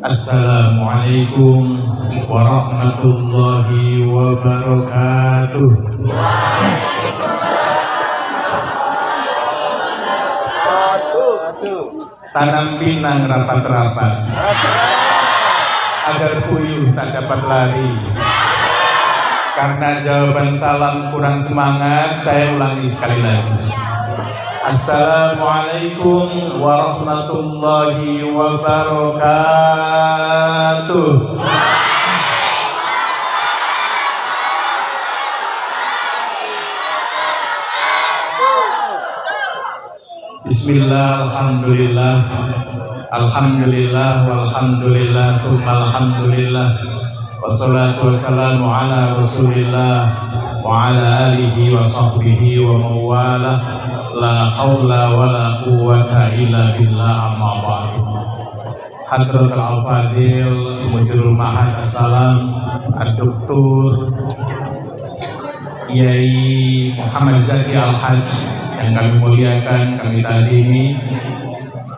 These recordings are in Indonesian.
Assalamualaikum warahmatullahi wabarakatuh. Tanam pinang rapat-rapat, agar puyuh tak dapat lari. Karena jawaban salam kurang semangat, saya ulangi sekali lagi. Assalamualaikum warahmatullahi wabarakatuh. Bismillah, alhamdulillah, alhamdulillah, walhamdulillah, alhamdulillah, wassalatu wassalamu ala rasulillah wa ala alihi wa sahbihi wa mawalah. La haula wa la quwwata illa billah, amma ba'du. Hadratul Al-Fadil Mudirul Ma'had As-Salam Ad-Doktor Kiai Muhammad Zaki Al-Haj yang kami muliakan, kami tadimi,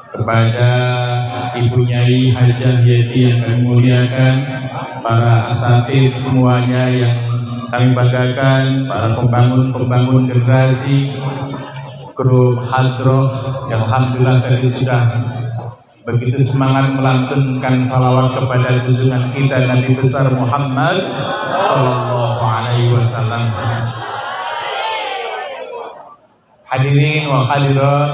kepada Ibu Nyai Hajah Yeti yang kami muliakan, para asatid semuanya yang kami banggakan, para pembangun generasi grup Hadroh yang alhamdulillah tadi sudah begitu semangat melantunkan salawat kepada junjungan kita Nabi besar Muhammad Sallallahu Alaihi Wasallam. Hadirin wal hadirat,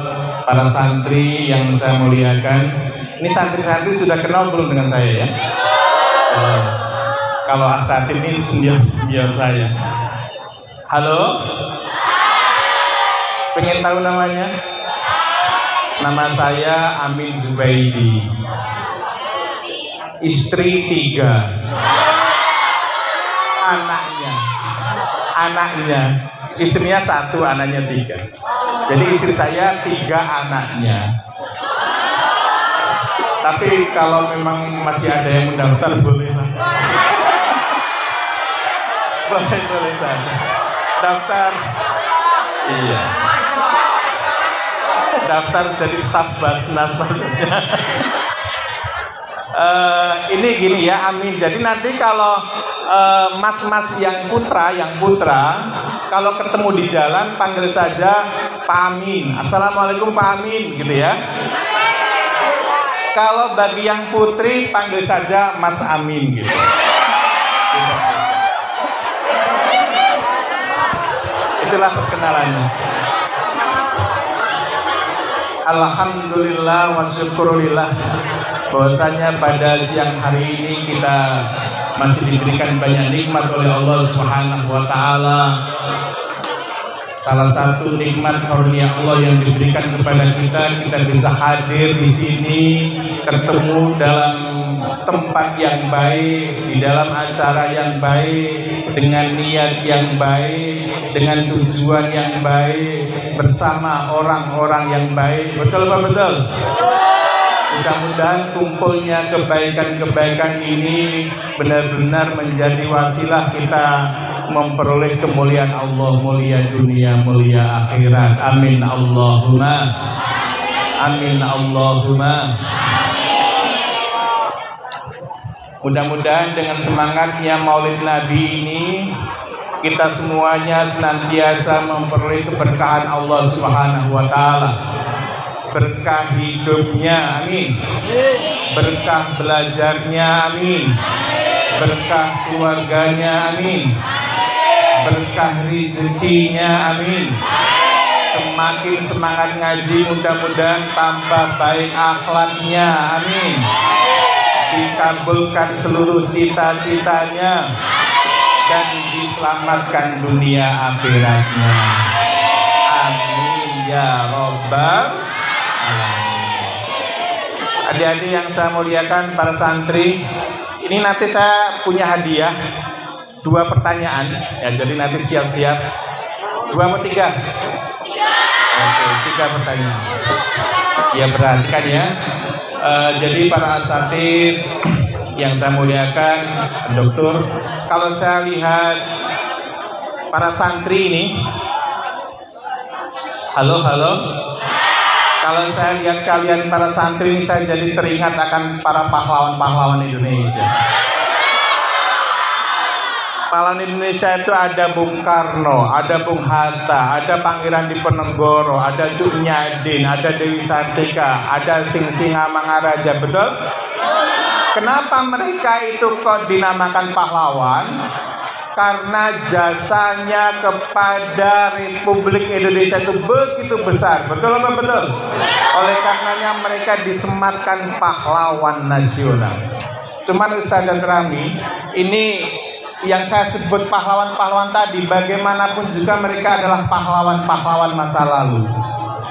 para santri yang saya muliakan, ini santri-santri sudah kenal belum dengan saya ya? Kalau asatid ini senior saya. Halo? Pengen tahu namanya? Nama saya Amin Zubaidi. Istri 3. Anaknya. Istrinya 1, anaknya 3. Jadi istri saya 3 anaknya. Tapi kalau memang masih ada yang mendaftar boleh lah. Boleh saja. Daftar. Iya. Daftar jadi staf Basnas saja. Ini gini ya, Amin. Jadi nanti kalau mas-mas yang putra, kalau ketemu di jalan panggil saja Pak Amin. Assalamualaikum Pak Amin, gitu ya. Kalau bagi yang putri panggil saja Mas Amin, gitu. Itulah perkenalannya. Alhamdulillah wa syukurillah, bahwasanya pada siang hari ini kita masih diberikan banyak nikmat oleh Allah Subhanahu wa taala. Salah satu nikmat karunia Allah yang diberikan kepada kita bisa hadir di sini, ketemu dalam tempat yang baik, di dalam acara yang baik, dengan niat yang baik, dengan tujuan yang baik, bersama orang-orang yang baik. Betul apa betul? Mudah-mudahan kumpulnya kebaikan-kebaikan ini benar-benar menjadi wasilah kita memperoleh kemuliaan Allah, mulia dunia, mulia akhirat. Amin Allahumma. Amin Allahumma. Mudah-mudahan dengan semangatnya Maulid Nabi ini, kita semuanya senantiasa memperoleh keberkahan Allah Subhanahu wa taala. Berkah hidupnya, amin. Berkah belajarnya, amin. Berkah keluarganya, amin. Berkah rezekinya, amin. Semakin semangat ngaji, mudah-mudahan tambah baik akhlaknya, amin. Dikabulkan seluruh cita-citanya dan diselamatkan dunia akhiratnya. Amin ya Rabbal alamin. Adik-adik yang saya muliakan, para santri, ini nanti saya punya hadiah 2 pertanyaan ya, jadi nanti siap-siap. 2 atau 3? 3. Oke, 3 pertanyaan. Ya, perhatikan ya. Jadi para asatid yang saya muliakan, Dokter, kalau saya lihat para santri ini, halo, Kalau saya lihat kalian para santri ini, saya jadi teringat akan para pahlawan-pahlawan Indonesia. Pahlawan Indonesia itu ada Bung Karno, ada Bung Hatta, ada Pangeran Diponegoro, ada Cuk Nyadin, ada Dewi Sartika, ada Singsinga Mangaraja, betul? Kenapa mereka itu kok dinamakan pahlawan? Karena jasanya kepada Republik Indonesia itu begitu besar, betul apa betul? Oleh karenanya mereka disematkan pahlawan nasional. Cuman Ustaz dan Rami, ini yang saya sebut pahlawan-pahlawan tadi, bagaimanapun juga mereka adalah pahlawan-pahlawan masa lalu.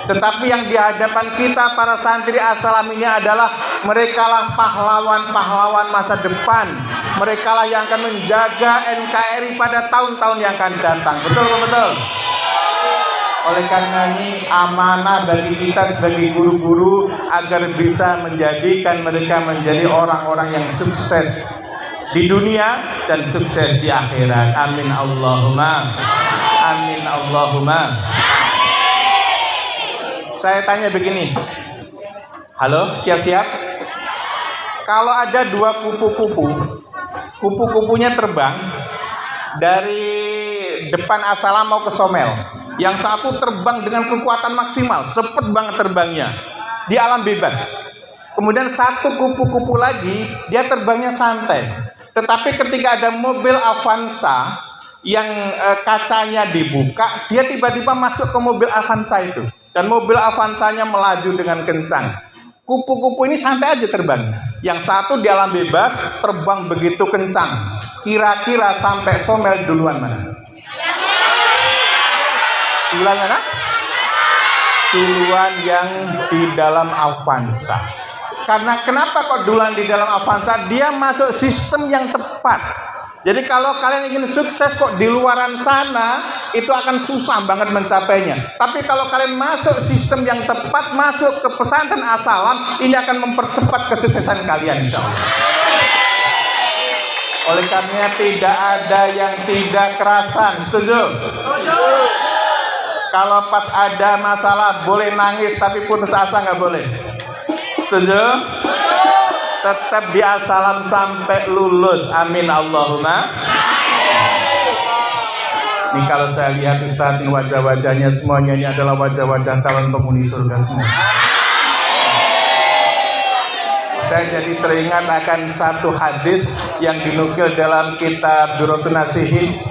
Tetapi yang di hadapan kita para santri As-Salam ini adalah merekalah pahlawan-pahlawan masa depan. Merekalah yang akan menjaga NKRI pada tahun-tahun yang akan datang. Betul betul. Oleh karena ini amanah bagi kita sebagai guru-guru agar bisa menjadikan mereka menjadi orang-orang yang sukses di dunia dan sukses di akhirat. Amin Allahumma. Amin Allahumma. Saya tanya begini. Halo, siap-siap? Kalau ada dua kupu-kupu, kupu-kupunya terbang dari depan As-Salam mau ke Somel. Yang satu terbang dengan kekuatan maksimal, cepet banget terbangnya di alam bebas. Kemudian satu kupu-kupu lagi, dia terbangnya santai. Tetapi ketika ada mobil Avanza yang kacanya dibuka, dia tiba-tiba masuk ke mobil Avanza itu. Dan mobil Avanzanya melaju dengan kencang. Kupu-kupu ini santai aja terbangnya. Yang satu di alam bebas, terbang begitu kencang. Kira-kira sampai Somel duluan mana? Duluan mana? Duluan yang di dalam Avanza. Karena kenapa kok duluan di dalam Avanza? Dia masuk sistem yang tepat. Jadi kalau kalian ingin sukses kok di luaran sana, itu akan susah banget mencapainya. Tapi kalau kalian masuk sistem yang tepat, masuk ke pesantren As-Salam, ini akan mempercepat kesuksesan kalian insya Allah. Oleh karenanya tidak ada yang tidak kerasan. Setuju? Kalau pas ada masalah boleh nangis, tapi putus asa nggak boleh. Setuju? Tetap di As-Salam sampai lulus. Amin Allahumma. Ini kalau saya lihat Ustaz, wajah-wajahnya semuanya ini adalah wajah-wajah calon penghuni surga semua. Saya jadi teringat akan satu hadis yang dinukil dalam kitab Durratun Nasihin.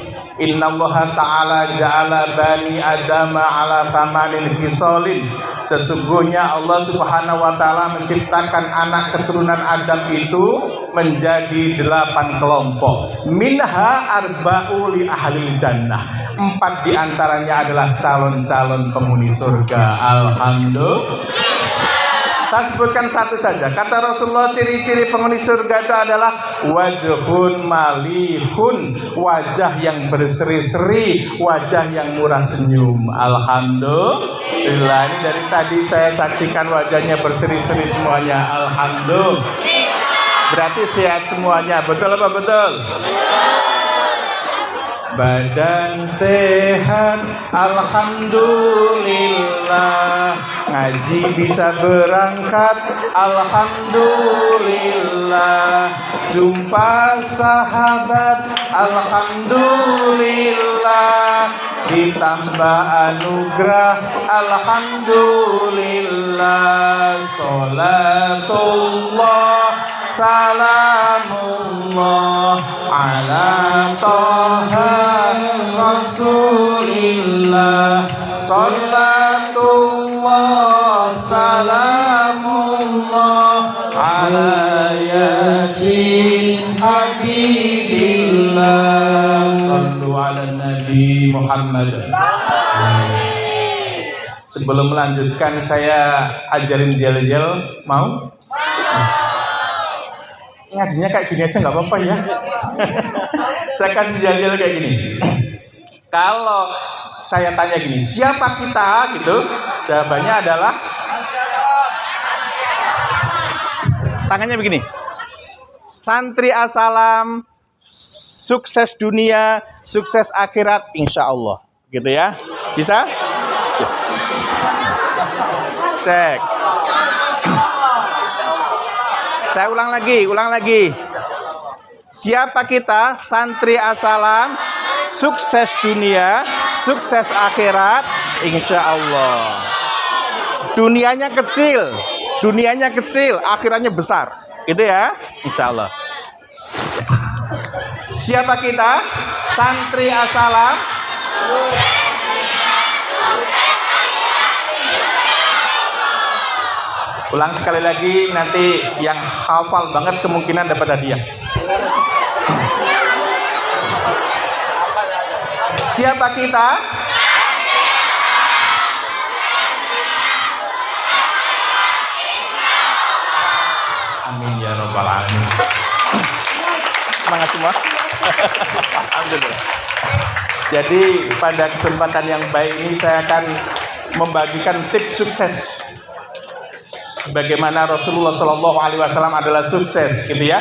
Innallaha ta'ala ja'ala bani adama ala thamanin khisalin. Sesungguhnya Allah Subhanahu wa taala menciptakan anak keturunan Adam itu menjadi 8 kelompok. Minha arba'u li ahlil jannah. 4 diantaranya adalah calon-calon penghuni surga. Alhamdulillah. Saya sebutkan satu saja. Kata Rasulullah, ciri-ciri penghuni surga itu adalah wajhun malihun, wajah yang berseri-seri, wajah yang murah senyum. Alhamdulillah. Ini dari tadi saya saksikan wajahnya berseri-seri semuanya. Alhamdulillah. Berarti sehat semuanya. Betul apa betul? Badan sehat, alhamdulillah. Ngaji bisa berangkat, alhamdulillah. Jumpa sahabat, alhamdulillah. Ditambah anugerah, alhamdulillah. Sholatullah, salamullah ala Taha Rasulillah. Sholatullah, salamullah ala Yasin Habibillah. Sallu ala Nabi Muhammad. Sebelum melanjutkan saya ajarin jel-jel, mau? Ngajinya kayak gini aja nggak apa-apa ya. Saya kasih jel-jel kayak gini. Kalau saya tanya gini, siapa kita gitu? Jawabannya adalah tangannya begini. Santri As-Salam, sukses dunia, sukses akhirat, insya Allah. Gitu ya? Bisa? Cek. Saya ulang lagi. Siapa kita? Santri As-Salam, sukses dunia, sukses akhirat, insya Allah. Dunianya kecil, akhiratnya besar, gitu ya, insya Allah. Siapa kita? Santri As-Salam. Ulang sekali lagi, nanti yang hafal banget kemungkinan dapat hadiah. Siapa kita? Amin ya rabbal alamin. Semangat semua. Alhamdulillah. Jadi pada kesempatan yang baik ini saya akan membagikan tips sukses. Bagaimana Rasulullah Shallallahu Alaihi Wasallam adalah sukses, gitu ya.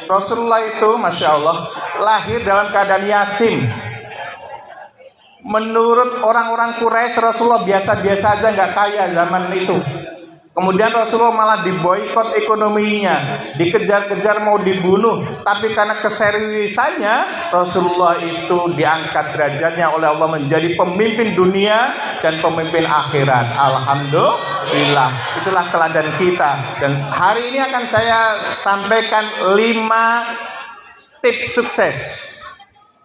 Rasulullah itu, masya Allah, lahir dalam keadaan yatim. Menurut orang-orang Quraisy, Rasulullah biasa-biasa aja, nggak kaya zaman itu. Kemudian Rasulullah malah diboikot ekonominya, dikejar-kejar mau dibunuh. Tapi karena keseriusannya, Rasulullah itu diangkat derajatnya oleh Allah menjadi pemimpin dunia dan pemimpin akhirat. Alhamdulillah, itulah teladan kita. Dan hari ini akan saya sampaikan 5 tips sukses.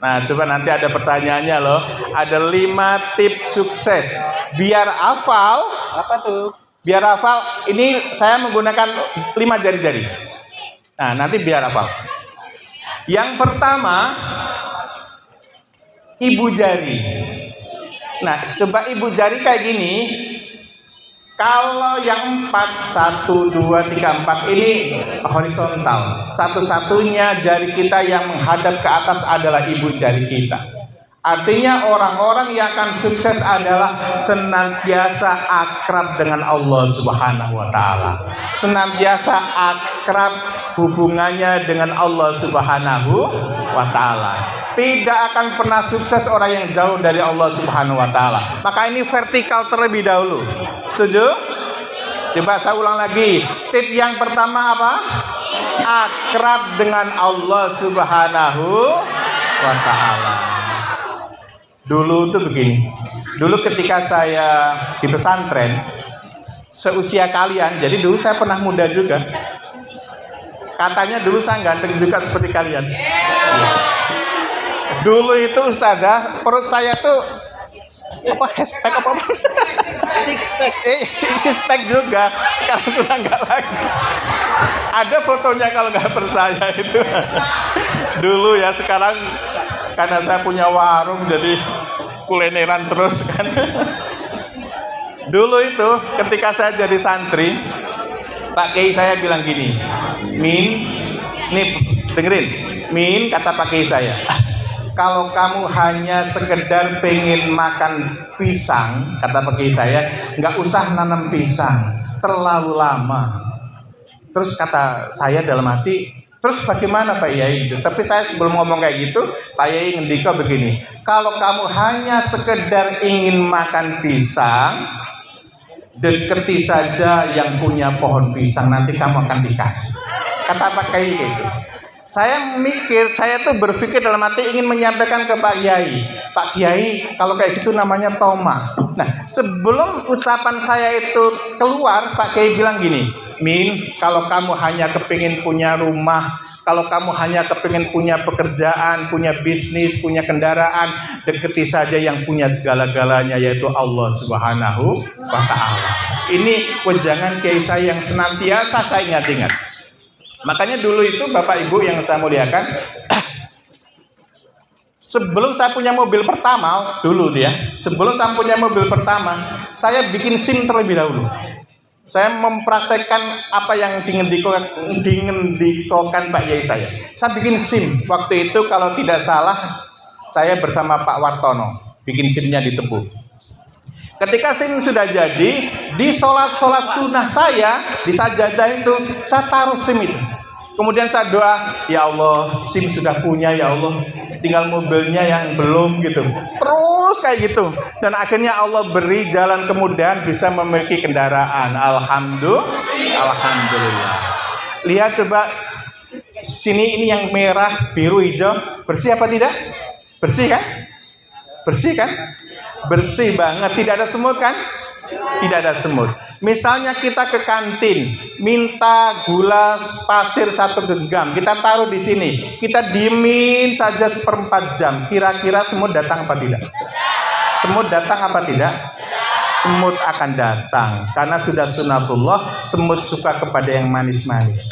Nah, coba nanti ada pertanyaannya loh. Ada 5 tips sukses. Biar hafal. Apa tuh? Biar hafal, ini saya menggunakan 5 jari-jari. Nah, nanti biar hafal. Yang pertama, ibu jari. Nah, coba ibu jari kayak gini. Kalau yang 4, 1, 2, 3, 4 ini horizontal. Satu-satunya jari kita yang menghadap ke atas adalah ibu jari kita. Artinya orang-orang yang akan sukses adalah senantiasa akrab dengan Allah Subhanahu wa taala. Senantiasa akrab hubungannya dengan Allah Subhanahu wa taala. Tidak akan pernah sukses orang yang jauh dari Allah Subhanahu wa taala. Maka ini vertikal terlebih dahulu. Setuju? Coba saya ulang lagi. Tip yang pertama apa? Akrab dengan Allah Subhanahu wa taala. Dulu tuh begini. Dulu ketika saya di pesantren, seusia kalian, jadi dulu saya pernah muda juga. Katanya dulu saya ganteng juga seperti kalian. Dulu itu ustazah, perut saya tuh apa hashtag apa? Six pack juga. Sekarang sudah enggak lagi. Ada fotonya kalau nggak percaya itu. Dulu ya, sekarang karena saya punya warung jadi kulineran terus kan. Dulu itu ketika saya jadi santri, Pak Kiai saya bilang gini, Min, nih dengerin, Min, kata Pak Kiai saya, kalau kamu hanya sekedar pengen makan pisang, kata Pak Kiai saya, nggak usah nanam pisang, terlalu lama. Terus kata saya dalam hati, terus bagaimana Pak Yai? Tapi saya sebelum ngomong kayak gitu, Pak Yai ngendika begini, kalau kamu hanya sekedar ingin makan pisang, deketi saja yang punya pohon pisang, nanti kamu akan dikasih. Kata Pak Yai gitu. Saya mikir, saya tuh berpikir dalam hati ingin menyampaikan ke Pak Yai, Pak Kiai, kalau kayak gitu namanya toma. Nah, sebelum ucapan saya itu keluar, Pak Kiai bilang gini, Min, kalau kamu hanya kepingin punya rumah, kalau kamu hanya kepingin punya pekerjaan, punya bisnis, punya kendaraan, deketi saja yang punya segala-galanya, yaitu Allah Subhanahu wa ta'ala. Ini wejangan Kiai saya yang senantiasa saya ingat-ingat. Makanya dulu itu Bapak Ibu yang saya muliakan, sebelum saya punya mobil pertama, dulu ya, sebelum saya punya mobil pertama, saya bikin SIM terlebih dahulu. Saya mempraktekkan apa yang dingendikokan Pak Yai saya. Saya bikin SIM. Waktu itu kalau tidak salah, saya bersama Pak Wartono bikin SIM-nya di Tebu. Ketika SIM sudah jadi, di sholat sunnah saya, di sajadah itu, saya taruh SIM itu. Kemudian saya doa, ya Allah, SIM sudah punya ya Allah, tinggal mobilnya yang belum gitu. Terus kayak gitu. Dan akhirnya Allah beri jalan kemudahan bisa memiliki kendaraan. Alhamdulillah. Lihat coba sini, ini yang merah, biru, hijau, bersih apa tidak? Bersih kan? Bersih kan? Bersih banget, tidak ada semut kan? Tidak ada semut. Misalnya kita ke kantin, minta gula pasir 1 genggam, kita taruh di sini, kita diemin saja 1/4 jam. Kira-kira semut datang apa tidak? Semut datang apa tidak? Semut akan datang, karena sudah sunatullah, semut suka kepada yang manis-manis.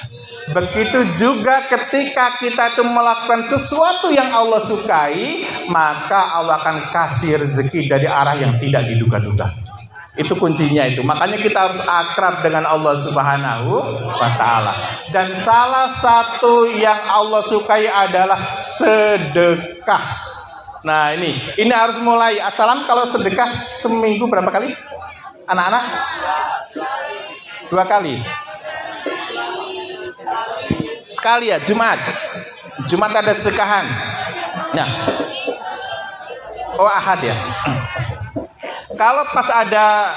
Begitu juga ketika kita itu melakukan sesuatu yang Allah sukai, maka Allah akan kasih rezeki dari arah yang tidak diduga-duga. Itu kuncinya itu. Makanya kita harus akrab dengan Allah Subhanahu wa ta'ala. Dan salah satu yang Allah sukai adalah sedekah. Nah, ini harus mulai. Assalam, kalau sedekah seminggu berapa kali? Anak-anak? 2 kali. Sekali ya, Jumat. Jumat ada sedekahan. Nah. Oh, Ahad ya. Kalau pas ada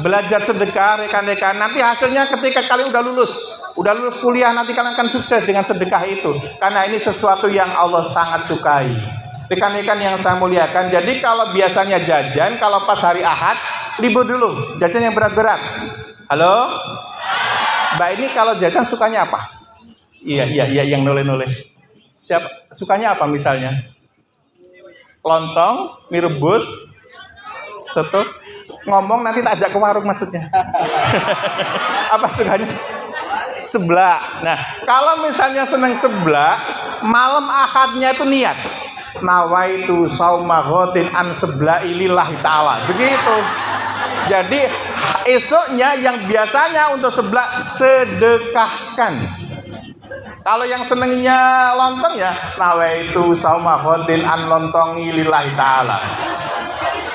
belajar sedekah, rekan-rekan, nanti hasilnya ketika kalian udah lulus kuliah, nanti kalian akan sukses dengan sedekah itu. Karena ini sesuatu yang Allah sangat sukai. Rekan-rekan yang saya muliakan, jadi kalau biasanya jajan, kalau pas hari Ahad, libur dulu, jajan yang berat-berat. Halo? Mbak ini kalau jajan sukanya apa? Iya, yang noleh-noleh. Siapa? Sukanya apa misalnya? Lontong, mie rebus, soto. Ngomong nanti tak ajak ke warung maksudnya. Apa sukanya? Seblak. Nah, kalau misalnya senang seblak, malam Ahadnya itu niat. Nawaitu sauma ghatin an seblai lillahi ta'ala. Begitu. Jadi esoknya yang biasanya untuk seblak sedekahkan. Kalau yang senengnya lontong ya nawaitu sauma ghatin an lontongi lillahi ta'ala.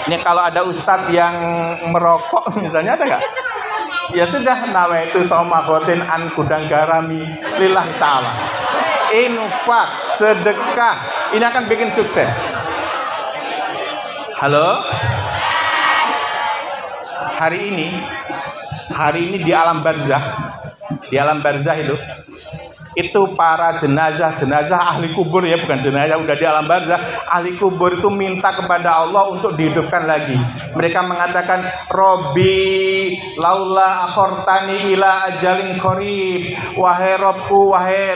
Ini kalau ada ustadz yang merokok misalnya ada nggak? Ya sudah, nawaitu sauma ghatin an kudang garami lillahi ta'ala. Infak, sedekah, ini akan bikin sukses. Halo? Hari ini di alam barzah itu para jenazah ahli kubur ya, bukan jenazah udah di alam barzah, ahli kubur itu minta kepada Allah untuk dihidupkan lagi. Mereka mengatakan, Robbi laula akhortani ila ajalin qarib, wahai Robku, wahai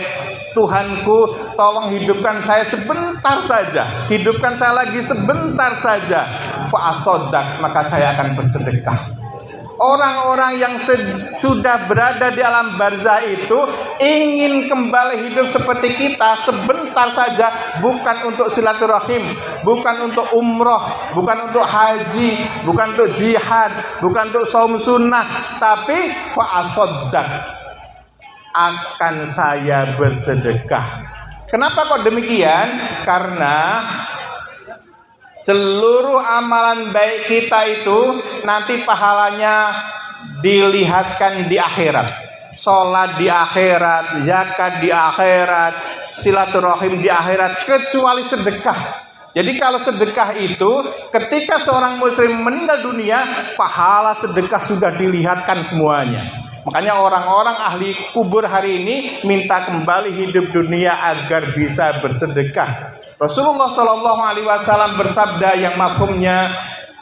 Tuhanku, tolong hidupkan saya sebentar saja, hidupkan saya lagi sebentar saja, fa asaddaq, maka saya akan bersedekah. Orang-orang yang sudah berada di alam barzah itu ingin kembali hidup seperti kita sebentar saja, bukan untuk silaturahim, bukan untuk umroh, bukan untuk haji, bukan untuk jihad, bukan untuk saum sunnah, tapi fa'asoddaq, akan saya bersedekah. Kenapa kok demikian? Karena seluruh amalan baik kita itu nanti pahalanya dilihatkan di akhirat. Sholat di akhirat, zakat di akhirat, silaturahim di akhirat, kecuali sedekah. Jadi kalau sedekah itu ketika seorang muslim meninggal dunia, pahala sedekah sudah dilihatkan semuanya. Makanya orang-orang ahli kubur hari ini minta kembali hidup dunia agar bisa bersedekah. Rasulullah Shallallahu Alaihi Wasallam bersabda yang mafhumnya,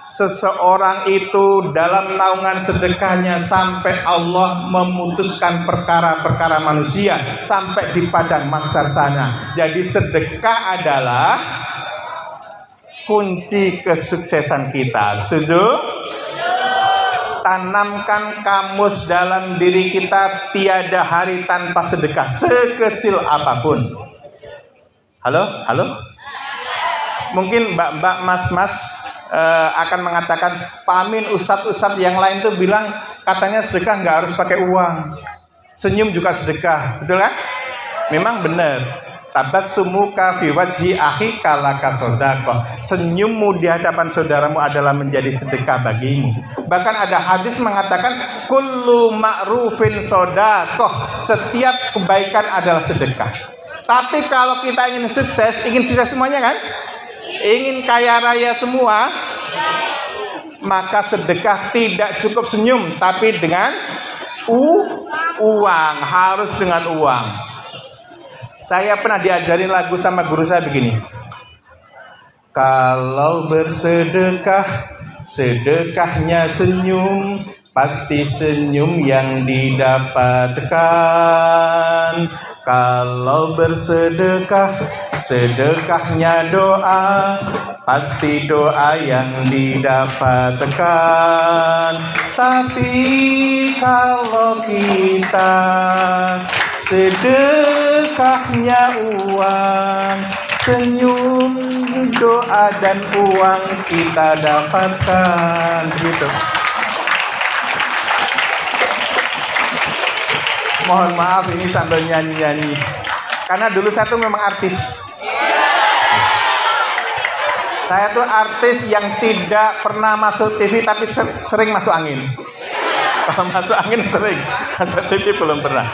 seseorang itu dalam naungan sedekahnya sampai Allah memutuskan perkara-perkara manusia sampai di padang mahsyar sana. Jadi sedekah adalah kunci kesuksesan kita. Setuju? Tanamkan kamus dalam diri kita, tiada hari tanpa sedekah, sekecil apapun. Halo? Mungkin mbak-mbak, mas-mas akan mengatakan, Pak Amin, ustadz-ustadz yang lain tuh bilang katanya sedekah nggak harus pakai uang, senyum juga sedekah, betul kan? Memang benar. tabassumuka fi wajhi akhika laka shadaqah. Senyummu di hadapan saudaramu adalah menjadi sedekah bagimu. Bahkan ada hadis mengatakan kullu ma'rufin shadaqah. Setiap kebaikan adalah sedekah. Tapi kalau kita ingin sukses semuanya kan? Ingin kaya raya semua, maka sedekah tidak cukup senyum, tapi dengan uang, harus dengan uang. Saya pernah diajarin lagu sama guru saya begini. Kalau bersedekah, sedekahnya senyum, pasti senyum yang didapatkan. Kalau bersedekah, sedekahnya doa, pasti doa yang didapatkan. Tapi kalau kita sedekahnya uang, senyum, doa dan uang kita dapatkan. Gitu. Mohon maaf ini sambil nyanyi-nyanyi. Karena dulu saya tuh memang artis. Saya tuh artis yang tidak pernah masuk TV tapi sering masuk angin. Kalau masuk angin sering, masuk TV belum pernah.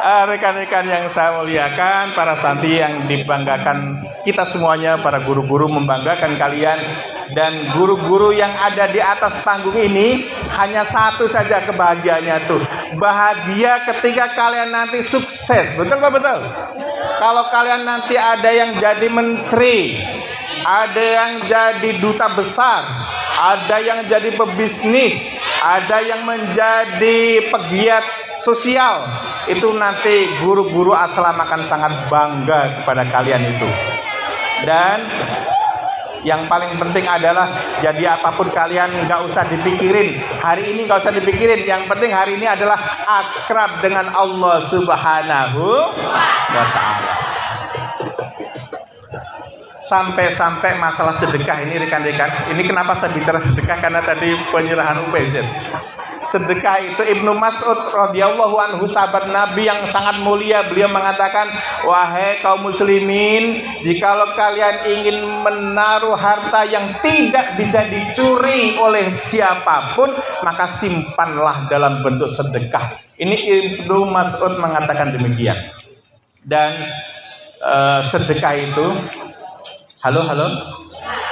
Rekan-rekan yang saya muliakan, para santri yang dibanggakan kita semuanya, para guru-guru membanggakan kalian. Dan guru-guru yang ada di atas panggung ini hanya satu saja kebahagiaannya tuh. Bahagia ketika kalian nanti sukses. Betul Pak? Betul? Kalau kalian nanti ada yang jadi menteri, ada yang jadi duta besar, ada yang jadi pebisnis, ada yang menjadi pegiat sosial, itu nanti guru-guru aslam akan sangat bangga kepada kalian itu. Dan yang paling penting adalah jadi apapun kalian nggak usah dipikirin. Hari ini nggak usah dipikirin. Yang penting hari ini adalah akrab dengan Allah Subhanahu wa Ta'ala. Sampai-sampai masalah sedekah ini rekan-rekan. Ini kenapa saya bicara sedekah? Karena tadi penyerahan UPZ. Sedekah itu Ibnu Mas'ud radhiyallahu anhu, sahabat Nabi yang sangat mulia, beliau mengatakan, wahai kaum muslimin, jikalau kalian ingin menaruh harta yang tidak bisa dicuri oleh siapapun, maka simpanlah dalam bentuk sedekah. Ini Ibnu Mas'ud mengatakan demikian. Dan sedekah itu, halo,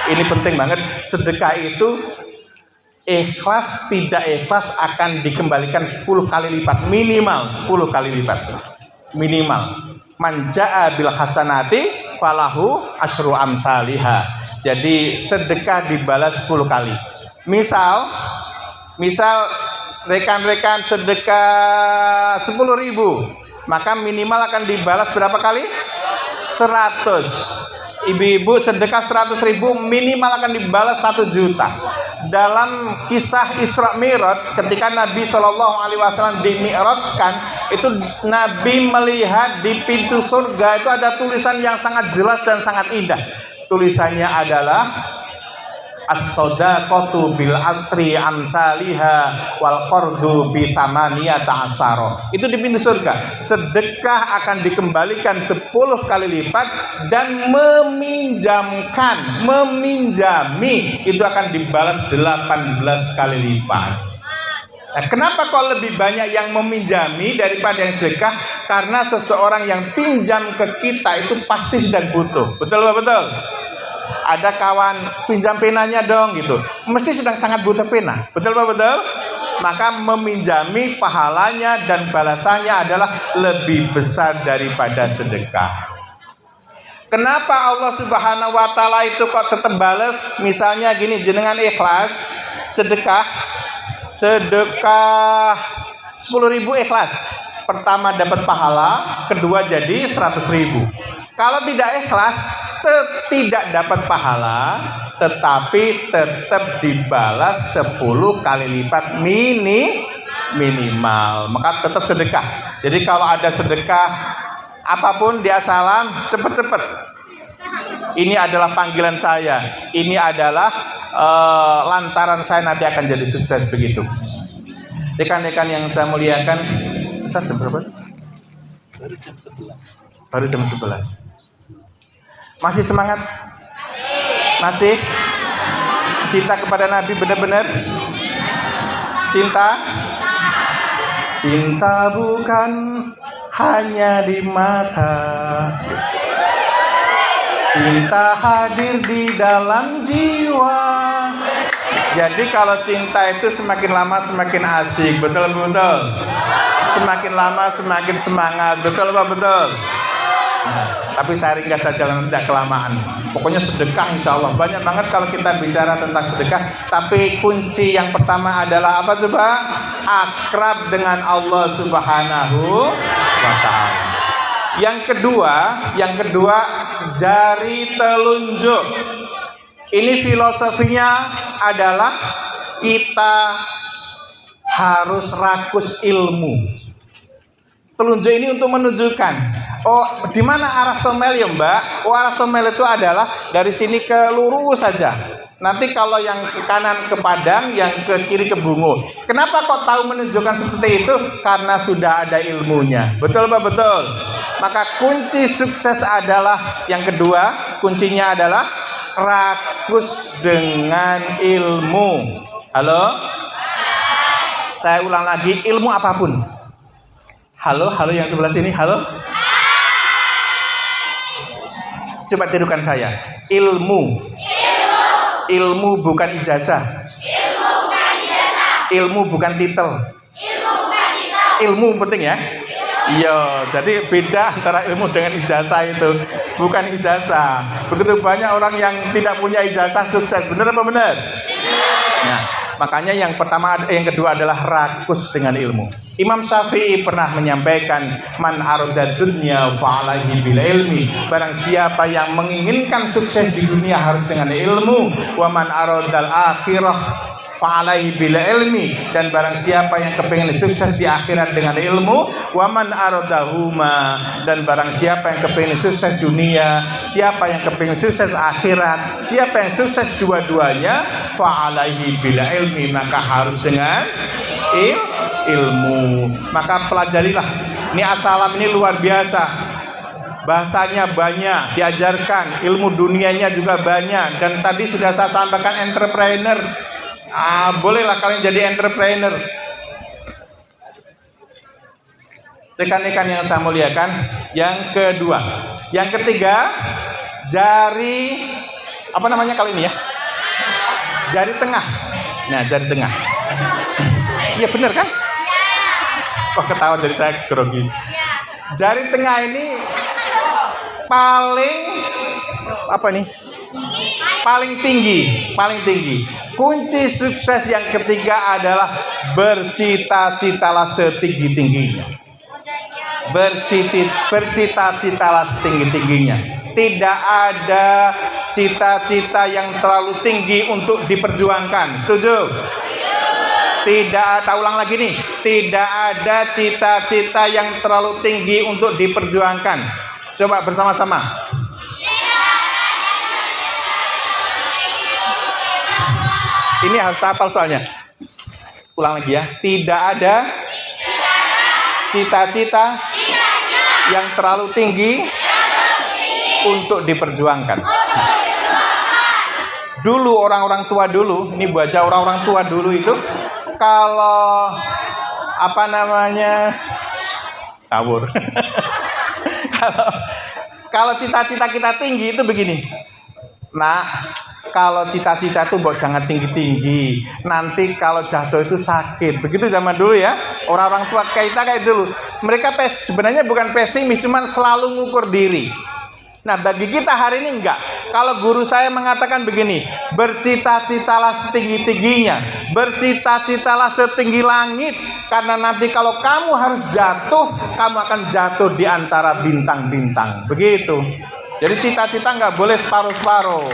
ini penting banget. Sedekah itu ikhlas tidak ikhlas akan dikembalikan 10 kali lipat, minimal 10 kali lipat, minimal. Man jaa bil hasanati falahu asyru amsalihha. Jadi sedekah dibalas 10 kali. Misal rekan-rekan sedekah 10.000, maka minimal akan dibalas berapa kali? 100. Ibu-ibu sedekah 100.000, minimal akan dibalas 1 juta. Dalam kisah Isra Mi'raj, ketika Nabi SAW dimi'rajkan, itu Nabi melihat di pintu surga itu ada tulisan yang sangat jelas dan sangat indah. Tulisannya adalah as-shadaqatu bil asri amsalihha wal qardu bi thamaniyata asyara. Itu di pintu surga. Sedekah akan dikembalikan 10 kali lipat, dan meminjami itu akan dibalas 18 kali lipat. Nah, kenapa kok lebih banyak yang meminjami daripada yang sedekah? Karena seseorang yang pinjam ke kita itu pasti sedang butuh. Betul Pak? Betul? Ada kawan pinjam penanya dong gitu, mesti sedang sangat butuh pena. Betul Pak? Betul? Maka meminjami pahalanya dan balasannya adalah lebih besar daripada sedekah. Kenapa Allah Subhanahu wa Ta'ala itu kok tetap balas? Misalnya gini, jenengan ikhlas sedekah 10.000 ikhlas, pertama dapat pahala, kedua jadi 100.000. Kalau tidak ikhlas, tidak dapat pahala, tetapi tetap dibalas 10 kali lipat minimal. Maka tetap sedekah. Jadi kalau ada sedekah apapun di Assalam, cepet-cepet. Ini adalah panggilan saya. Ini adalah lantaran saya nanti akan jadi sukses begitu. Rekan-rekan yang saya muliakan, Ustaz jam berapa? Baru jam 11. Masih semangat? Masih? Cinta kepada Nabi benar-benar? Cinta? Cinta bukan hanya di mata, cinta hadir di dalam jiwa. Jadi kalau cinta itu semakin lama semakin asik, betul betul. Semakin lama semakin semangat, betul betul. Tapi saya ringkas saja, tidak kelamaan. Pokoknya sedekah insya Allah. Banyak banget kalau kita bicara tentang sedekah. Tapi kunci yang pertama adalah apa coba? Akrab dengan Allah Subhanahu wa ta'ala. Yang kedua jari telunjuk. Ini filosofinya adalah kita harus rakus ilmu. Telunjuk ini untuk menunjukkan, oh di mana arah somel ya Mbak? Oh arah somel itu adalah dari sini ke lurus saja. Nanti kalau yang ke kanan ke Padang, yang ke kiri ke Bungo. Kenapa kok tahu menunjukkan seperti itu? Karena sudah ada ilmunya. Betul Pak? Betul. Maka kunci sukses adalah yang kedua, kuncinya adalah rakus dengan ilmu. Halo? Saya ulang lagi, ilmu apapun. Halo yang sebelah sini, halo. Coba tirukan saya. Ilmu bukan ijazah. Ilmu bukan titel. Ilmu penting ya. Iya, jadi beda antara ilmu dengan ijazah itu. Bukan ijazah. Begitu banyak orang yang tidak punya ijazah sukses. Benar apa benar? Nah, makanya yang kedua adalah rakus dengan ilmu. Imam Syafi'i pernah menyampaikan, man arada dunya fa'alaihi bil ilmi. Barang siapa yang menginginkan sukses di dunia harus dengan ilmu. Wa man aradal akhirah fa'alaihi bil ilmi. Dan barang siapa yang kepingin sukses di akhirat dengan ilmu. Wa man aradahuma. Dan barang siapa yang kepingin sukses dunia, siapa yang kepingin sukses akhirat, siapa yang sukses dua-duanya, fa'alaihi bil ilmi, maka harus dengan ilmu. Maka pelajarilah. Ini As-Salam ini luar biasa. Bahasanya banyak diajarkan, ilmu dunianya juga banyak. Dan tadi sudah saya sampaikan entrepreneur. Bolehlah kalian jadi entrepreneur. Rekan-rekan yang saya muliakan, yang kedua. Yang ketiga, jari apa namanya kali ini ya? Jari tengah. Nah, jari tengah. Iya benar kan? Wah ketawa jadi saya grogi. Jari tengah ini paling apa nih? Paling tinggi. Kunci sukses yang ketiga adalah bercita-citalah setinggi-tingginya. Bercita-citalah setinggi-tingginya. Tidak ada cita-cita yang terlalu tinggi untuk diperjuangkan. Setuju? Tidak, ulang lagi nih. Tidak ada cita-cita yang terlalu tinggi untuk diperjuangkan. Coba bersama-sama. Ini harus hafal soalnya. Ulang lagi ya. Tidak ada cita-cita yang terlalu tinggi untuk diperjuangkan. Dulu orang-orang tua dulu, ini baca orang-orang tua dulu itu kalau apa namanya ngawur. Kalau cita-cita kita tinggi itu begini. Nah, kalau cita-cita itu jangan tinggi-tinggi. Nanti kalau jatuh itu sakit. Begitu zaman dulu ya. Orang-orang tua kita kayak dulu. Mereka sebenarnya bukan pesimis, cuma selalu ngukur diri. Nah, bagi kita hari ini enggak. Kalau guru saya mengatakan begini, bercita-citalah setinggi-tingginya, bercita-citalah setinggi langit, karena nanti kalau kamu harus jatuh, kamu akan jatuh di antara bintang-bintang. Begitu. Jadi cita-cita enggak boleh separuh-separuh.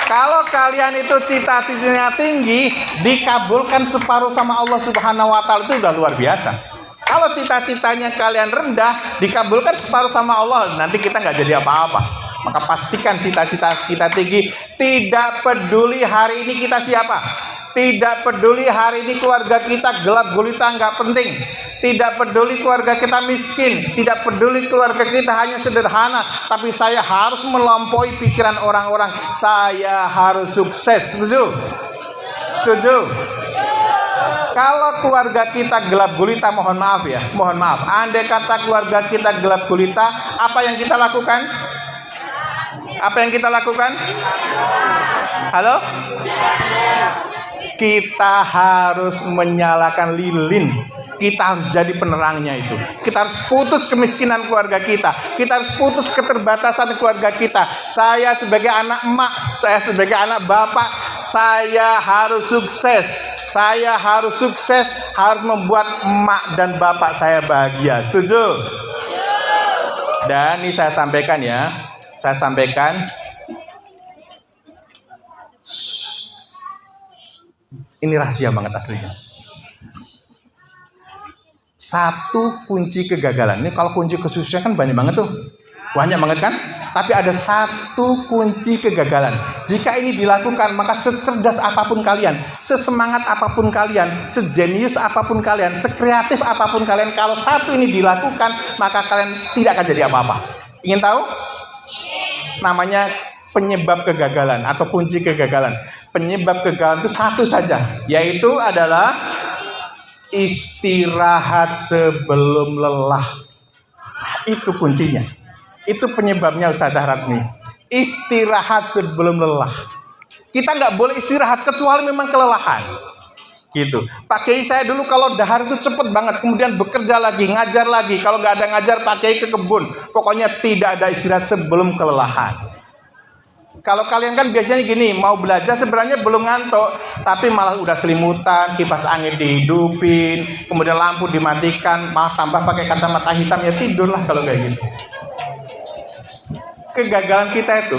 Kalau kalian itu cita-citanya tinggi, dikabulkan separuh sama Allah Subhanahu wa ta'ala, itu udah luar biasa. Kalau cita-citanya kalian rendah, dikabulkan separuh sama Allah, nanti kita nggak jadi apa-apa. Maka pastikan cita-cita kita tinggi. Tidak peduli hari ini kita siapa. Tidak peduli hari ini keluarga kita gelap gulita, nggak penting. Tidak peduli keluarga kita miskin, tidak peduli keluarga kita hanya sederhana, tapi saya harus melampaui pikiran orang-orang. Saya harus sukses. Setuju? Setuju? Kalau keluarga kita gelap gulita, mohon maaf ya, mohon maaf. Andai kata keluarga kita gelap gulita, apa yang kita lakukan? Apa yang kita lakukan? Halo? Kita harus menyalakan lilin. Kita harus jadi penerangnya itu. Kita harus putus kemiskinan keluarga kita. Kita harus putus keterbatasan keluarga kita. Saya sebagai anak emak, saya sebagai anak bapak, saya harus sukses. Saya harus sukses, harus membuat emak dan bapak saya bahagia. Setuju? Dan ini saya sampaikan ya. Saya sampaikan. Ini rahasia banget aslinya. Satu kunci kegagalan. Ini kalau kunci kesuksesan kan banyak banget tuh. Banyak banget kan? Tapi ada satu kunci kegagalan. Jika ini dilakukan, maka secerdas apapun kalian, sesemangat apapun kalian, sejenius apapun kalian, sekreatif apapun kalian, kalau satu ini dilakukan, maka kalian tidak akan jadi apa-apa. Ingin tahu? Namanya penyebab kegagalan atau kunci kegagalan. Penyebab kegagalan itu satu saja, yaitu adalah istirahat sebelum lelah. Itu kuncinya. Itu penyebabnya Ustazah Ratmi. Istirahat sebelum lelah. Kita nggak boleh istirahat kecuali memang kelelahan. Gitu. Pak Kiai saya dulu kalau dahar itu cepet banget, kemudian bekerja lagi, ngajar lagi. Kalau nggak ada ngajar, Pak Kiai ke kebun. Pokoknya tidak ada istirahat sebelum kelelahan. Kalau kalian kan biasanya gini, mau belajar sebenarnya belum ngantuk, tapi malah udah selimutan, kipas angin dihidupin, kemudian lampu dimatikan, malah tambah pakai kacamata hitam, ya tidurlah kalau kayak gitu. Kegagalan kita itu,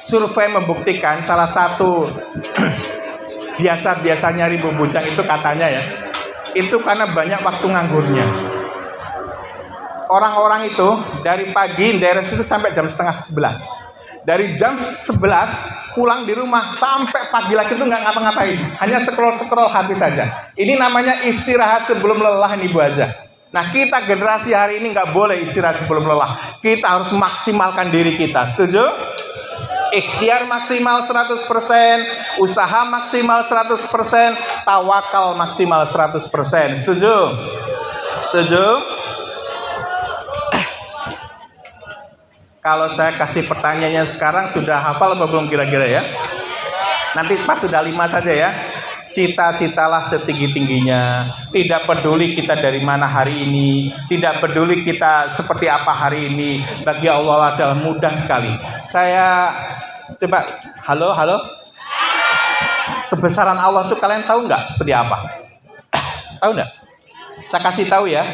survei membuktikan salah satu biasa nyari bujang itu katanya ya, itu karena banyak waktu nganggurnya. Orang-orang itu dari pagi daerah situ sampai jam 10:30. Dari jam 11 pulang di rumah sampai pagi lagi itu nggak ngapa-ngapain, hanya scroll HP saja. Ini namanya istirahat sebelum lelah nih Bu Haja. Nah kita generasi hari ini nggak boleh istirahat sebelum lelah. Kita harus maksimalkan diri kita. Setuju? Ikhtiar maksimal 100%, usaha maksimal 100%, tawakal maksimal 100%. Setuju? Setuju? Kalau saya kasih pertanyaannya sekarang sudah hafal apa belum kira-kira ya? Nanti pas sudah 5 saja ya. Cita-citalah setinggi-tingginya. Tidak peduli kita dari mana hari ini, tidak peduli kita seperti apa hari ini. Bagi Allah adalah mudah sekali. Saya coba, halo. Kebesaran Allah itu kalian tahu nggak seperti apa? Tahu nggak? Saya kasih tahu ya.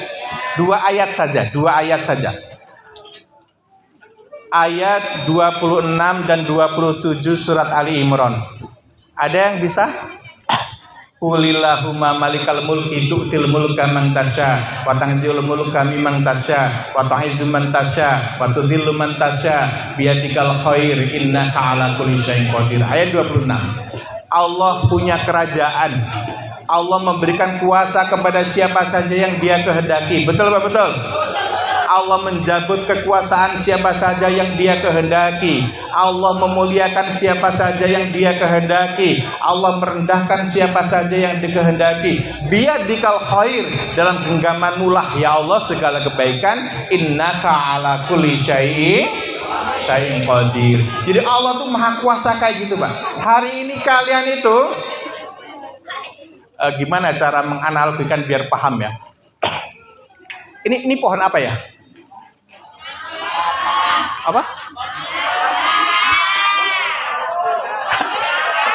2 ayat saja. Ayat 26 dan 27 surat Ali Imran. Ada yang bisa? Qulillahumma malikal mulki tu'til mulka man tasya wa tanzilul mulka mimman tasya wa tu'izzu man tasya wa tudhillu man tasya biyadikal khair innaka 'ala kulli syai'in qadir. Ayat 26. Allah punya kerajaan. Allah memberikan kuasa kepada siapa saja yang Dia kehendaki. Betul apa betul? Allah menjabut kekuasaan siapa saja yang Dia kehendaki. Allah memuliakan siapa saja yang Dia kehendaki. Allah merendahkan siapa saja yang dikehendaki. Biyadikal khair, dalam genggamanmu lah ya Allah segala kebaikan. Innaka ala kulli syai'in qadir. Jadi Allah tuh maha kuasa kayak gitu Pak. Hari ini kalian itu gimana cara menganalogikan biar paham ya? Ini pohon apa ya? Apa?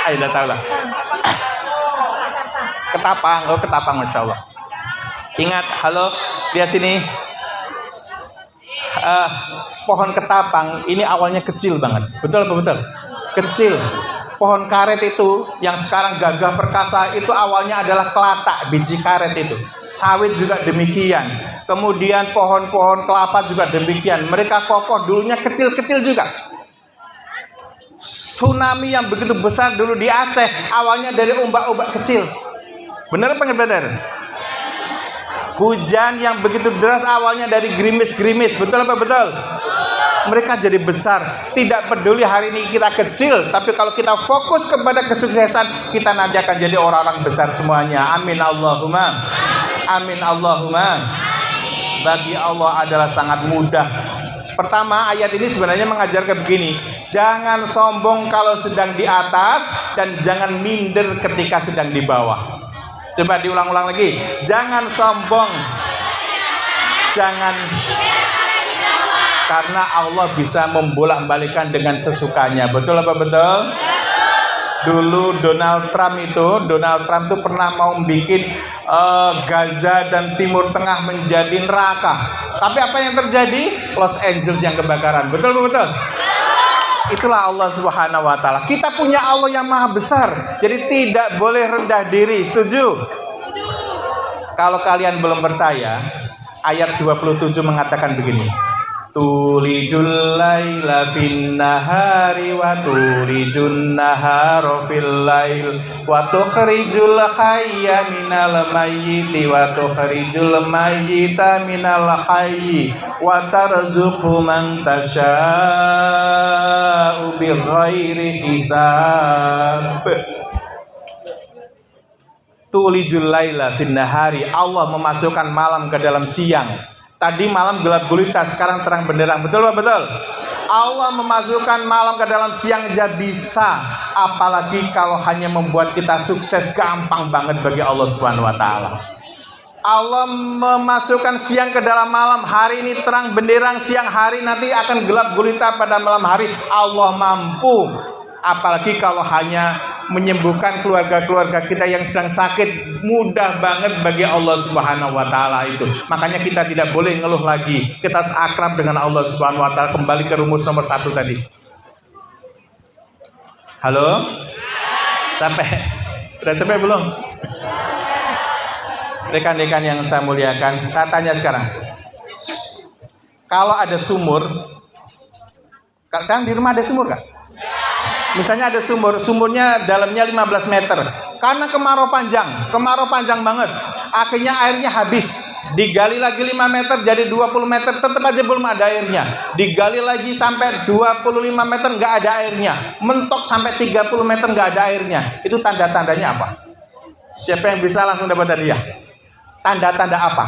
Ayo udah tahu lah. Ketapang, Masya Allah. Ingat, halo, lihat sini. Pohon ketapang ini awalnya kecil banget. Betul apa betul? Kecil. Pohon karet itu yang sekarang gagah perkasa itu awalnya adalah kelatak, biji karet itu. Sawit juga demikian. Kemudian pohon-pohon kelapa juga demikian. Mereka kokoh, dulunya kecil-kecil juga. Tsunami yang begitu besar dulu di Aceh awalnya dari ombak-ombak kecil. Benar apa nggak benar? Hujan yang begitu deras awalnya dari gerimis-gerimis. Betul apa betul? Mereka jadi besar. Tidak peduli hari ini kita kecil, tapi kalau kita fokus kepada kesuksesan, kita nanti akan jadi orang-orang besar semuanya. Amin Allahumma. Amin Allahumma. Bagi Allah adalah sangat mudah. Pertama, ayat ini sebenarnya mengajarkan begini. Jangan sombong kalau sedang di atas, dan jangan minder ketika sedang di bawah. Coba diulang-ulang lagi. Jangan sombong. Jangan, karena Allah bisa membolak-balikan dengan sesukanya. Betul apa betul? Dulu Donald Trump itu pernah mau bikin Gaza dan Timur Tengah menjadi neraka. Tapi apa yang terjadi? Los Angeles yang kebakaran. Betul apa betul? Itulah Allah Subhanahu wa taala. Kita punya Allah yang maha besar. Jadi tidak boleh rendah diri. Setuju? Kalau kalian belum percaya, ayat 27 mengatakan begini. Tulijul laila fin nahari wa tulijun nahara fil lail wa tukhrijul hayya minal mayyiti wa tukhrijul mayyita minal hayyi wa tarzuqu man tasya'u bighairi hisab. Tulijul laila fin nahari, Allah memasukkan malam ke dalam siang. Tadi malam gelap gulita, sekarang terang benderang. Betul apa betul? Allah memasukkan malam ke dalam siang aja bisa. Apalagi kalau hanya membuat kita sukses, gampang banget bagi Allah Subhanahu wa taala. Allah memasukkan siang ke dalam malam. Hari ini terang benderang, siang hari nanti akan gelap gulita pada malam hari. Allah mampu. Apalagi kalau hanya menyembuhkan keluarga-keluarga kita yang sedang sakit, mudah banget bagi Allah Subhanahu wa taala itu. Makanya kita tidak boleh ngeluh lagi. Kita harus akrab dengan Allah Subhanahu wa taala. Kembali ke rumus nomor 1 tadi. Halo? Capek? Udah capek belum? Rekan-rekan yang saya muliakan, saya tanya sekarang. Kalau ada sumur, kan di rumah ada sumur kan? Misalnya ada sumurnya dalamnya 15 meter. Karena kemarau panjang banget. Akhirnya airnya habis. Digali lagi 5 meter jadi 20 meter, tetap aja belum ada airnya. Digali lagi sampai 25 meter nggak ada airnya. Mentok sampai 30 meter nggak ada airnya. Itu tanda-tandanya apa? Siapa yang bisa langsung dapat hadiah? Tanda-tanda apa?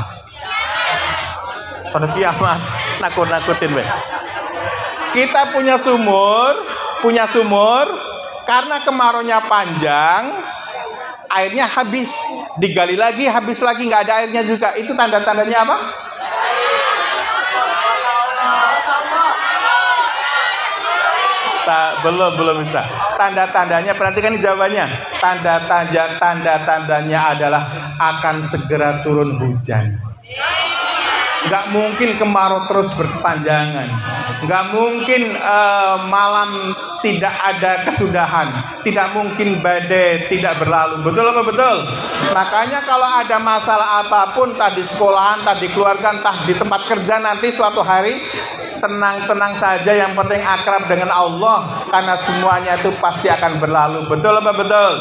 Pada kiamat. Nakut-nakutin be. Kita punya sumur, karena kemaraunya panjang, airnya habis. Digali lagi, habis lagi, nggak ada airnya juga. Itu tanda-tandanya apa? Belum bisa. Tanda-tandanya, perhatikan jawabannya. Tanda-tandanya adalah akan segera turun hujan. Nggak mungkin kemarau terus berkepanjangan. Nggak mungkin malam tidak ada kesudahan. Tidak mungkin badai tidak berlalu. Betul apa betul? Makanya kalau ada masalah apapun, entah di sekolahan, entah di keluarga, entah di tempat kerja, nanti suatu hari tenang-tenang saja. Yang penting akrab dengan Allah, karena semuanya itu pasti akan berlalu. Betul apa betul?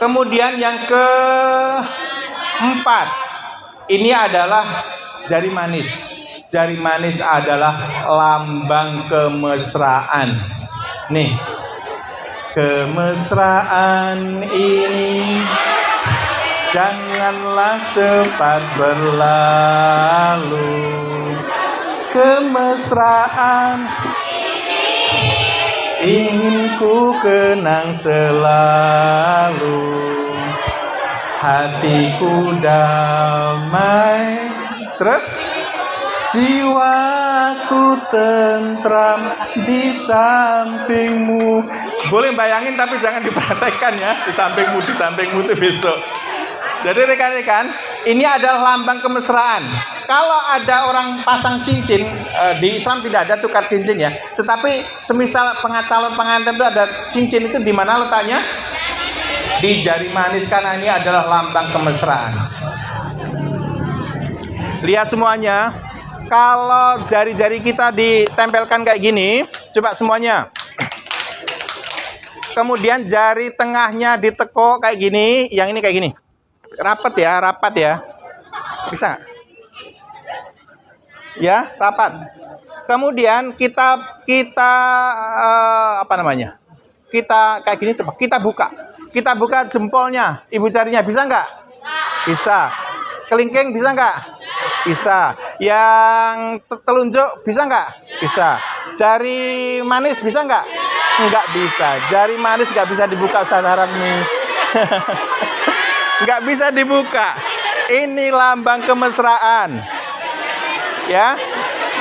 Kemudian yang keempat, ini adalah jari manis. Jari manis adalah lambang kemesraan. Nih, kemesraan ini janganlah cepat berlalu. Kemesraan ingin ku kenang selalu. Hatiku damai, terus jiwaku tentram di sampingmu. Boleh bayangin tapi jangan dipraktekkan ya. Di sampingmu itu besok. Jadi rekan-rekan, ini adalah lambang kemesraan. Kalau ada orang pasang cincin, di Islam tidak ada tukar cincin ya. Tetapi semisal calon pengantin itu ada cincin, itu di mana letaknya? Di jari manis, karena ini adalah lambang kemesraan. Lihat semuanya. Kalau jari-jari kita ditempelkan kayak gini, coba semuanya. Kemudian jari tengahnya ditekuk kayak gini, yang ini kayak gini. Rapat ya. Bisa nggak? Ya, rapat. Kemudian kita apa namanya? Kita kayak gini, kita buka. Kita buka jempolnya, ibu jarinya, bisa nggak? Bisa. Kelingking bisa nggak? Bisa. Yang telunjuk bisa nggak? Bisa. Jari manis bisa nggak? Nggak bisa. Jari manis nggak bisa dibuka, Ustaz Harami. Nggak bisa dibuka. Ini lambang kemesraan. Ya.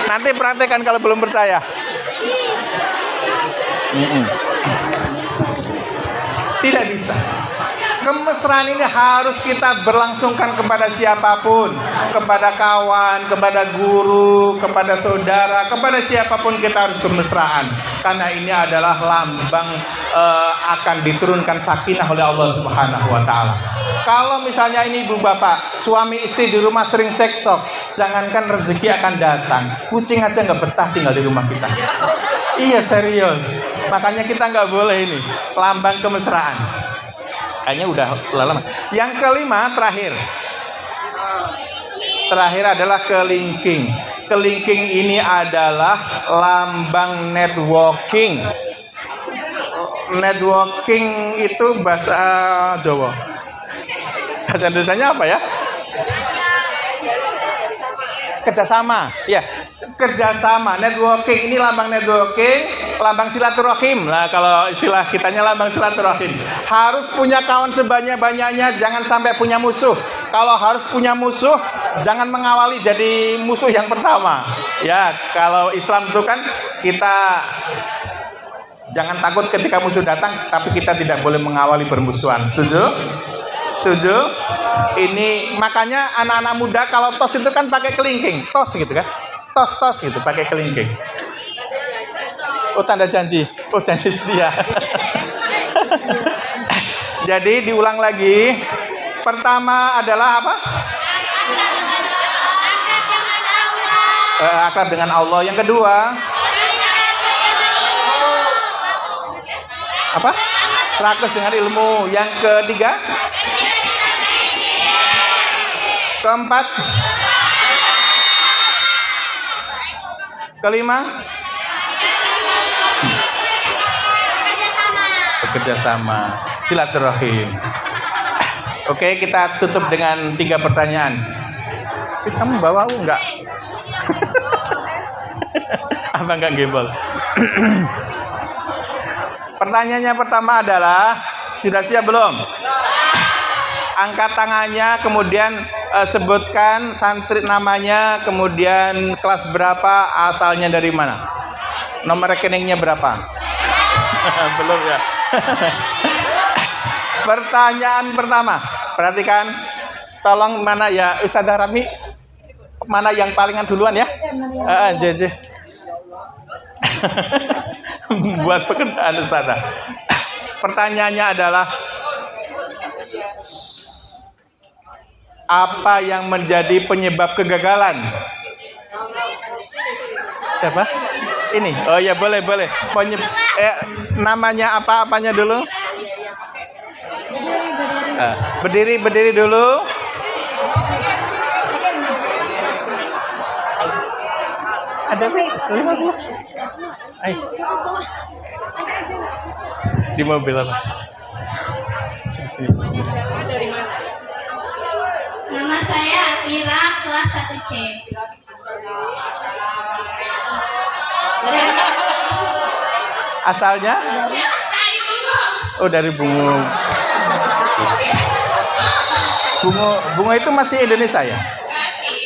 Nanti praktekkan kalau belum percaya. Tidak bisa. Kemesraan ini harus kita berlangsungkan kepada siapapun, kepada kawan, kepada guru, kepada saudara, kepada siapapun kita harus kemesraan. Karena ini adalah lambang akan diturunkan sakinah oleh Allah Subhanahu wa taala. Kalau misalnya ini ibu bapak, suami istri di rumah sering cekcok, jangankan rezeki akan datang, kucing aja nggak betah tinggal di rumah kita. Iya, serius. Makanya kita nggak boleh ini, lambang kemesraan. Kayaknya udah lama. Yang kelima terakhir adalah kelingking. Kelingking ini adalah lambang networking. Networking itu bahasa Jawa. Bahasa Indonesianya apa ya? Kerjasama. Ya, kerjasama. Networking ini lambang networking, lambang silaturahim. Nah, kalau istilah kitanya lambang silaturahim. Harus punya kawan sebanyak-banyaknya, jangan sampai punya musuh. Kalau harus punya musuh, jangan mengawali jadi musuh yang pertama. Ya, kalau Islam itu kan kita jangan takut ketika musuh datang, tapi kita tidak boleh mengawali bermusuhan. Setuju? Setuju? Ini makanya anak-anak muda kalau tos itu kan pakai kelingking, tos gitu kan, tos gitu pakai kelingking. Oh, tanda janji, oh janji setia. Jadi diulang lagi. Pertama adalah apa? Akrab dengan Allah. Yang kedua apa? Rakus dengan ilmu. Yang ketiga, keempat, kelima, bekerja sama, silaturahim. Oke, kita tutup dengan 3 pertanyaan. Kamu bawa enggak? Apa enggak gembol? Pertanyaannya pertama adalah, sudah siap belum? Angkat tangannya, kemudian sebutkan santri namanya, kemudian kelas berapa, asalnya dari mana, nomor rekeningnya berapa. Belum ya. Pertanyaan pertama, perhatikan, tolong mana ya Ustaz Rami, mana yang palingan duluan ya? JJ. Buat pekerjaan Ustaz. Pertanyaannya adalah, apa yang menjadi penyebab kegagalan? Siapa? Ini. Oh ya, boleh. Namanya apanya dulu? Berdiri dulu. Ada 50. Ayo. Di mobil apa? Sini. Nama saya Atira, kelas 1C. Asalnya? Oh, dari Bungo. Bungo itu masih Indonesia ya?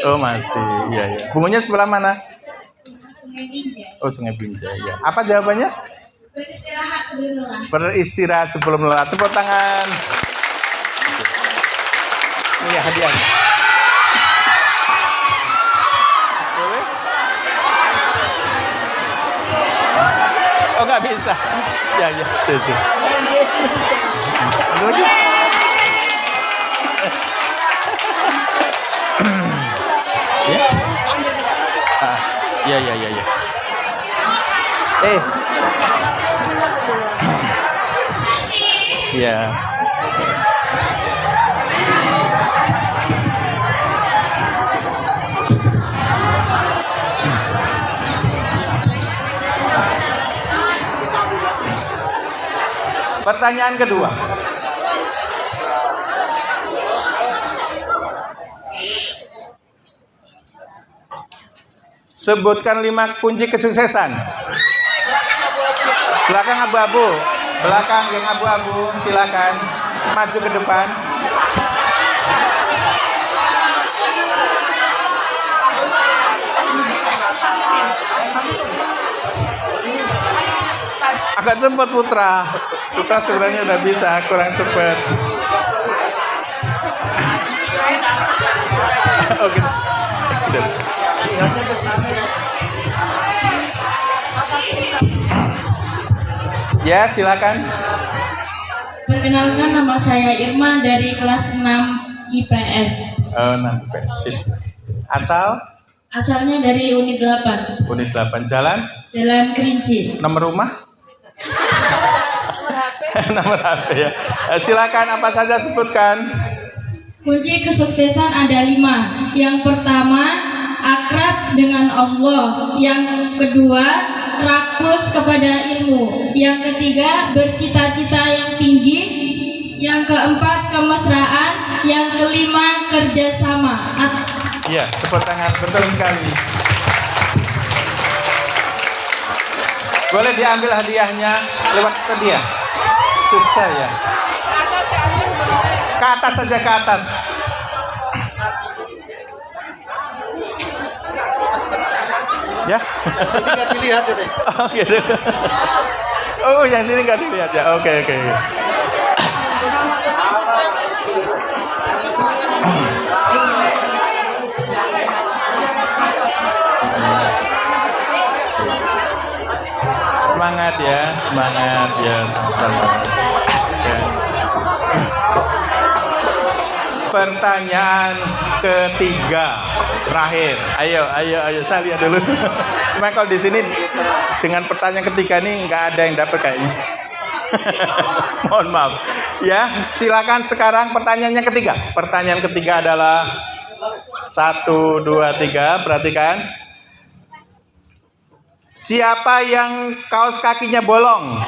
Oh, masih. Iya. Bungonya sebelah mana? Sungai Binjai. Oh, Sungai Binjai. Ya. Apa jawabannya? Beristirahat sebelum lelah. Beristirahat sebelum lelah. Tepuk tangan. Ini hadiah. Boleh? Oh, nggak bisa. Ya, Cici. Ada lagi? Ya. Ya. Ya. Pertanyaan kedua. Sebutkan 5 kunci kesuksesan. Belakang abu-abu. Belakang yang abu-abu, silakan maju ke depan. Agak cepat Putra. Putra sebenarnya udah bisa, kurang cepat. Oh gitu. Ya, silakan. Perkenalkan, nama saya Irma dari kelas 6 IPS. Oh, nanti sip. Asalnya dari unit 8. Unit 8 Jalan Kerinci. nomor rumah? Nomor HP ya. Silakan, apa saja sebutkan. Kunci kesuksesan ada 5. Yang pertama, akrab dengan Allah. Yang kedua, rakus kepada ilmu. Yang ketiga, bercita-cita yang tinggi. Yang keempat, kemesraan. Yang kelima, kerjasama. Iya, tepuk tangan, betul sekali. Boleh diambil hadiahnya lewat ke dia. Susah ya. Ke atas saja, ke atas. Ya. Sini nggak dilihat itu. Oh gitu. Oh, yang sini nggak dilihat ya. Oke. Semangat ya, sama-sama. Ya. Pertanyaan ketiga terakhir. Ayo, saya lihat dulu. Cuma kalau di sini dengan pertanyaan ketiga ini nggak ada yang dapat kayaknya. Mohon maaf. Ya, silakan sekarang pertanyaannya ketiga. Pertanyaan ketiga adalah 1, 2, 3. Perhatikan. Siapa yang kaos kakinya bolong?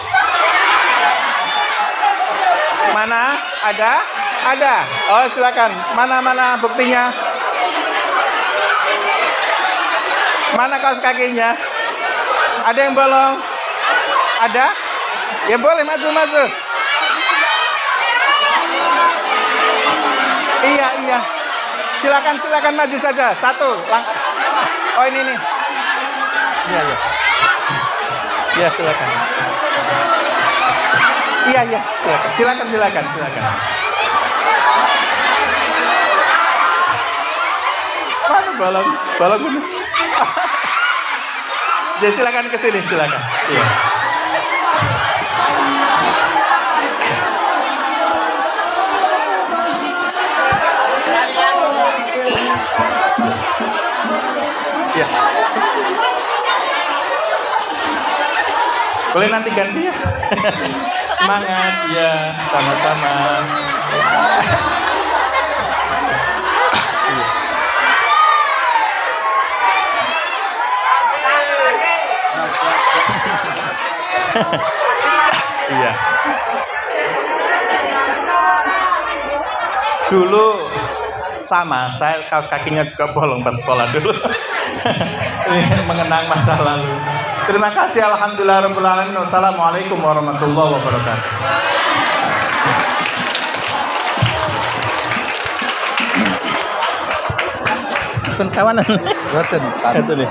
Mana? Ada? Oh, silakan. Mana buktinya? Mana kaos kakinya? Ada yang bolong? Ada? Ya boleh maju. Iya. Silakan maju saja. 1. Oh, ini nih. Iya. Ya, silakan. Iya, silakan. Mana balon ini? Ya, silakan ke sini, silakan. Iya. Ya. Boleh nanti ganti ya. Semangat ya, sama-sama. Iya. Dulu sama, saya kaos kakinya juga bolong pas sekolah dulu. Ini mengenang masa lalu. Terima kasih, alhamdulillahirrahmanirrahim. Wassalamualaikum warahmatullahi wabarakatuh. Kawanan. Betul nih.